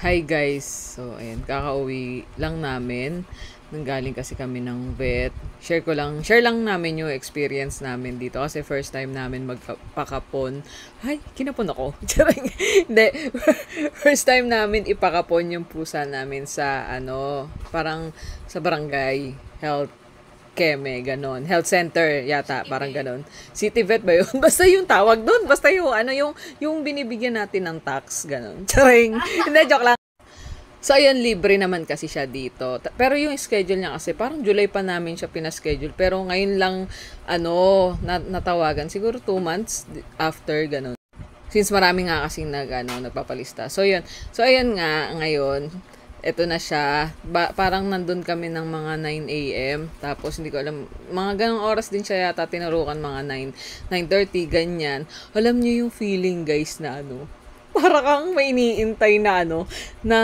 Hi guys! So, ayan, kakauwi lang namin. Nanggaling kasi kami ng vet. Share lang namin yung experience namin dito kasi first time namin magpakapon. Ay, kinapon ako. Charing. Hindi. First time namin ipakapon yung pusa namin sa parang sa barangay health Keme, ganon. Health center yata, parang ganon. City vet ba yun? Basta yung tawag doon. Basta yung binibigyan natin ng tax, ganon. Charing. Hindi, joke lang. So, ayan, libre naman kasi siya dito. Pero yung schedule niya kasi, parang July pa namin siya pinaschedule. Pero ngayon lang, natawagan. Siguro 2 months after, ganon. Since marami nga kasing nagpapalista. So, yun. So, ayan nga, ngayon, eto na siya. Parang nandun kami ng mga 9 a.m. Tapos, hindi ko alam, mga ganong oras din siya yata tinurukan, mga 9:30, ganyan. Alam niyo yung feeling, guys, na para kang may iniintay na na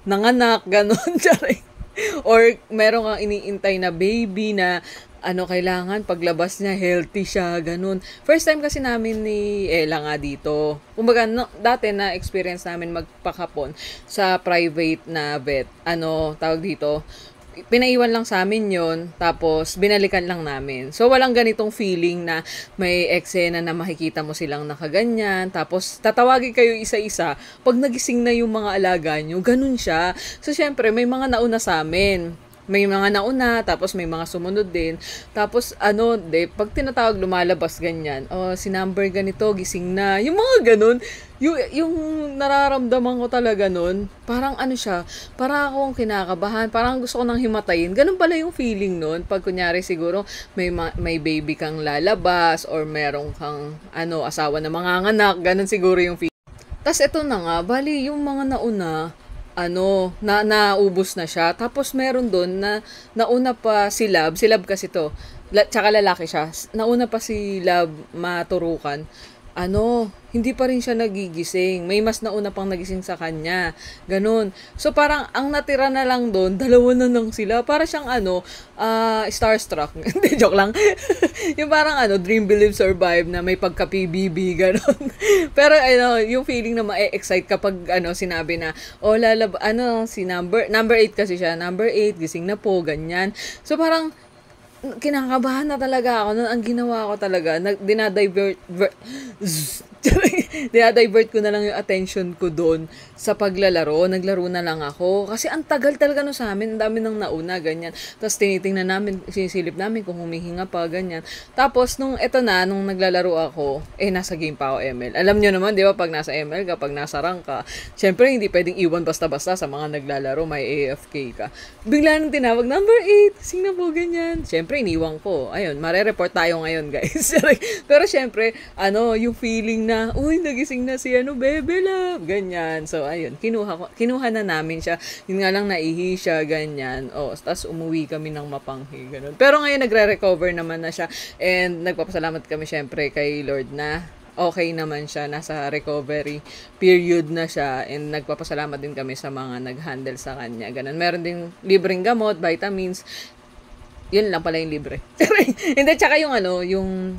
nanganak, ganon, charing. Or meron kang iniintay na baby na kailangan paglabas niya healthy siya, ganun. First time kasi namin ni Ella nga dito. Kumbaga, dati na experience namin magpakapon sa private na vet. Tawag dito, pinaiwan lang sa amin yon, tapos binalikan lang namin. So, walang ganitong feeling na may eksena na makikita mo silang nakaganyan, tapos tatawagin kayo isa-isa pag nagising na yung mga alaga nyo. Ganun siya. So, syempre, may mga nauna sa amin. May mga nauna, tapos may mga sumunod din. Tapos, pag tinatawag, lumalabas ganyan. Oh, si number ganito, gising na. Yung mga ganun, yung nararamdaman ko talaga nun, parang siya, parang akong kinakabahan, parang gusto ko nang himatayin. Ganun pala yung feeling nun. Pag kunyari siguro, may baby kang lalabas, or merong kang, asawa na manganganak, ganun siguro yung feeling. Tapos, ito na nga, bali, yung mga nauna, naubos na siya. Tapos meron doon na nauna pa si Lab kasi to. Tsaka lalaki siya. Nauna pa si Lab maturukan. Hindi pa rin siya nagigising. May mas nauna pang nagising sa kanya. Ganun. So, parang, ang natira na lang doon, dalawa na lang sila. Para siyang, starstruck. Hindi, joke lang. Yung parang, Dream, Believe, Survive na may pagka-PBB, ganun. Pero, yung feeling na ma-excite kapag, sinabi na, si number 8 kasi siya. Number 8, gising na po, ganyan. So, parang, kinakabahan na talaga ako. Ang ginawa ko talaga, dinadivert ko na lang yung attention ko doon sa paglalaro. Naglaro na lang ako. Kasi ang tagal talaga sa amin. Ang dami nang nauna, ganyan. Tapos tinitingnan namin, sinisilip namin kung humihinga pa, ganyan. Tapos, nung naglalaro ako, nasa game pa ako, ML. Alam nyo naman, di ba, pag nasa ML ka, pag nasa rank ka, syempre, hindi pwedeng iwan basta-basta sa mga naglalaro, may AFK ka. Bigla nang tinawag, number 8, sing na po, ganyan. Syempre, iniwan ko. Ayun, marereport tayo ngayon, guys. Pero syempre, yung feeling na, uy, nagising na si Bebe Love, ganyan. So, ayun, kinuha na namin siya. Yun nga lang, naihi siya, ganyan. Tapos umuwi kami ng mapanghi, ganun. Pero ngayon, nagre-recover naman na siya. And nagpapasalamat kami syempre kay Lord na okay naman siya, nasa recovery period na siya, and nagpapasalamat din kami sa mga nag-handle sa kanya, ganun. Meron din libreng gamot, vitamins, yun lang pala yung libre. Hindi, tsaka yung yung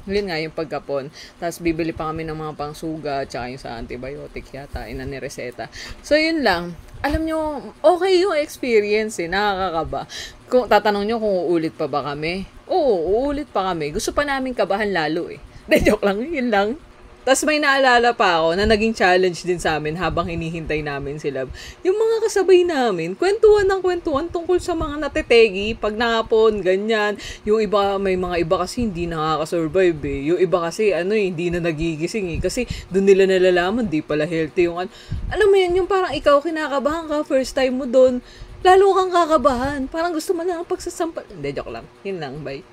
pagkapon. Tapos bibili pa kami ng mga pangsuga, tsaka yung sa antibiotic yata, nireseta. So, yun lang. Alam nyo, okay yung experience nakakakaba. Kung tatanong nyo kung uulit pa ba kami, oo, uulit pa kami. Gusto pa namin kabahan lalo De, joke lang, yun lang. Tapos may naalala pa ako na naging challenge din sa amin habang hinihintay namin sila. Yung mga kasabay namin, kwentuhan tungkol sa mga natetegi, pag nakapon, ganyan. Yung iba, may mga iba kasi hindi nakaka-survive Yung iba kasi, hindi na nagigising Kasi doon nila nalalaman, di pala healthy yung Alam mo yun, yung parang ikaw kinakabahan ka, first time mo doon, lalo kang kakabahan. Parang gusto mo na ang pagsasampal. Hindi, joke lang. Yun lang, bye.